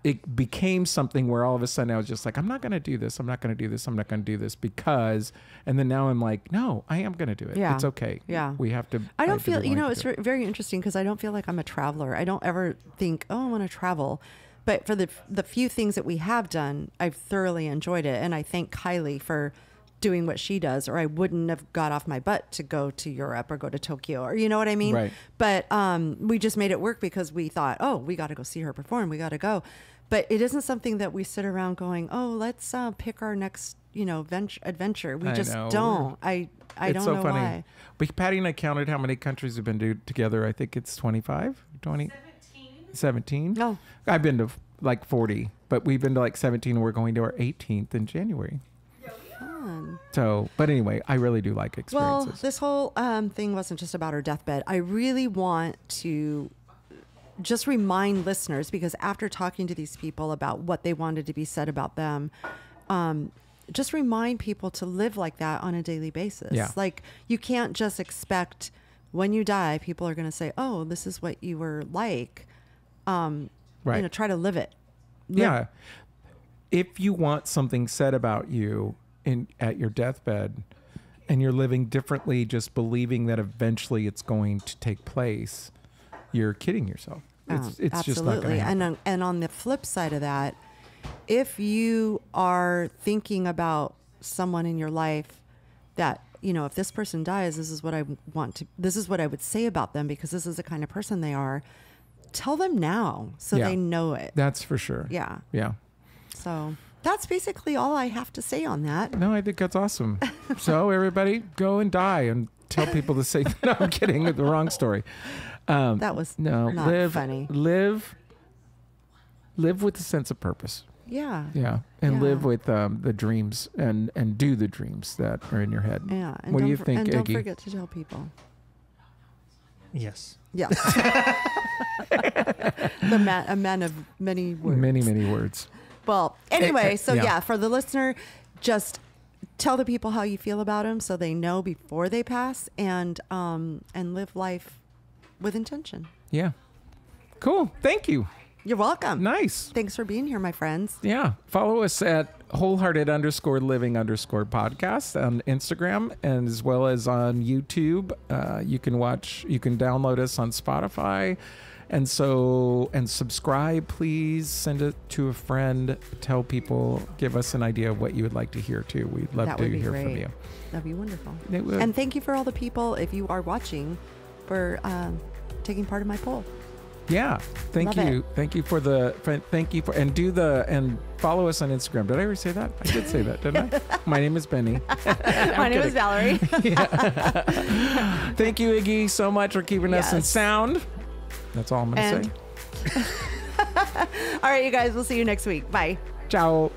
[SPEAKER 1] it became something where all of a sudden I was just like, I'm not going to do this. I'm not going to do this. I'm not going to do this because, and then now I'm like, no, I am going to do it.
[SPEAKER 2] Yeah.
[SPEAKER 1] It's okay.
[SPEAKER 2] Yeah.
[SPEAKER 1] We have to.
[SPEAKER 2] I don't
[SPEAKER 1] have to be
[SPEAKER 2] feel, you
[SPEAKER 1] willing
[SPEAKER 2] know,
[SPEAKER 1] to
[SPEAKER 2] it's
[SPEAKER 1] do it.
[SPEAKER 2] very interesting because I don't feel like I'm a traveler. I don't ever think, oh, I want to travel. But for the few things that we have done, I've thoroughly enjoyed it. And I thank Kylie for doing what she does, or I wouldn't have got off my butt to go to Europe or go to Tokyo, or you know what I mean?
[SPEAKER 1] Right.
[SPEAKER 2] But we just made it work because we thought, oh, we got to go see her perform. We got to go. But it isn't something that we sit around going, oh, let's pick our next, you know, adventure. We
[SPEAKER 1] I
[SPEAKER 2] just
[SPEAKER 1] know.
[SPEAKER 2] don't. I
[SPEAKER 1] It's
[SPEAKER 2] don't
[SPEAKER 1] so
[SPEAKER 2] know
[SPEAKER 1] funny.
[SPEAKER 2] why.
[SPEAKER 1] But Patty and I counted how many countries we've been together. I think it's 25, 20, 17.
[SPEAKER 2] No.
[SPEAKER 1] I've been to like 40, but we've been to like 17. We're going to our 18th in January.
[SPEAKER 2] Fun.
[SPEAKER 1] So, but anyway, I really do like
[SPEAKER 2] Well,
[SPEAKER 1] experiences.
[SPEAKER 2] this whole thing wasn't just about her deathbed. I really want to just remind listeners, because after talking to these people about what they wanted to be said about them, just remind people to live like that on a daily basis.
[SPEAKER 1] Yeah.
[SPEAKER 2] Like, you can't just expect when you die, people are going to say, oh, this is what you were like.
[SPEAKER 1] right.
[SPEAKER 2] You know, try to live it.
[SPEAKER 1] Yeah. If you want something said about you at your deathbed and you're living differently, just believing that eventually it's going to take place, you're kidding yourself. It's just not going to happen.
[SPEAKER 2] And on the flip side of that, if you are thinking about someone in your life that, you know, if this person dies, this is what I would say about them because this is the kind of person they are. Tell them now so
[SPEAKER 1] Yeah.
[SPEAKER 2] they know it.
[SPEAKER 1] That's for sure.
[SPEAKER 2] Yeah.
[SPEAKER 1] Yeah.
[SPEAKER 2] So that's basically all I have to say on that.
[SPEAKER 1] No, I think that's awesome. So everybody go and die and tell people to say, no, I'm kidding. The wrong story.
[SPEAKER 2] That was not funny.
[SPEAKER 1] Live with a sense of purpose.
[SPEAKER 2] Yeah.
[SPEAKER 1] Yeah. And
[SPEAKER 2] Yeah.
[SPEAKER 1] live with the dreams and do the dreams that are in your head.
[SPEAKER 2] Yeah. And
[SPEAKER 1] What do
[SPEAKER 2] don't
[SPEAKER 1] you
[SPEAKER 2] for-
[SPEAKER 1] think,
[SPEAKER 2] And don't
[SPEAKER 1] Iggy?
[SPEAKER 2] forget to tell people.
[SPEAKER 5] Yes.
[SPEAKER 2] Yeah. A man of many words.
[SPEAKER 1] Many words.
[SPEAKER 2] Well, anyway, so
[SPEAKER 1] yeah.
[SPEAKER 2] yeah, for the listener, just tell the people how you feel about them so they know before they pass, and live life with intention.
[SPEAKER 1] Yeah. Cool. Thank you.
[SPEAKER 2] You're welcome.
[SPEAKER 1] Nice.
[SPEAKER 2] Thanks for being here, my friends.
[SPEAKER 1] Yeah. Follow us at wholehearted_living_podcast on Instagram, and as well as on YouTube. You can download us on Spotify. And subscribe, please. Send it to a friend. Tell people, give us an idea of what you would like to hear too. We'd love
[SPEAKER 2] That
[SPEAKER 1] to
[SPEAKER 2] would be
[SPEAKER 1] hear
[SPEAKER 2] great.
[SPEAKER 1] from you.
[SPEAKER 2] That'd be wonderful.
[SPEAKER 1] It would.
[SPEAKER 2] And thank you for all the people, if you are watching, for taking part in my poll.
[SPEAKER 1] Yeah. Thank
[SPEAKER 2] Love
[SPEAKER 1] you.
[SPEAKER 2] it.
[SPEAKER 1] Thank you for and follow us on Instagram. Did I already say that? I did say that, didn't I? My name is Benny.
[SPEAKER 2] My name is Valerie.
[SPEAKER 1] Thank you, Iggy, so much for keeping us in
[SPEAKER 2] Yes.
[SPEAKER 1] sound. That's all I'm going to say.
[SPEAKER 2] All right, you guys, we'll see you next week. Bye.
[SPEAKER 1] Ciao.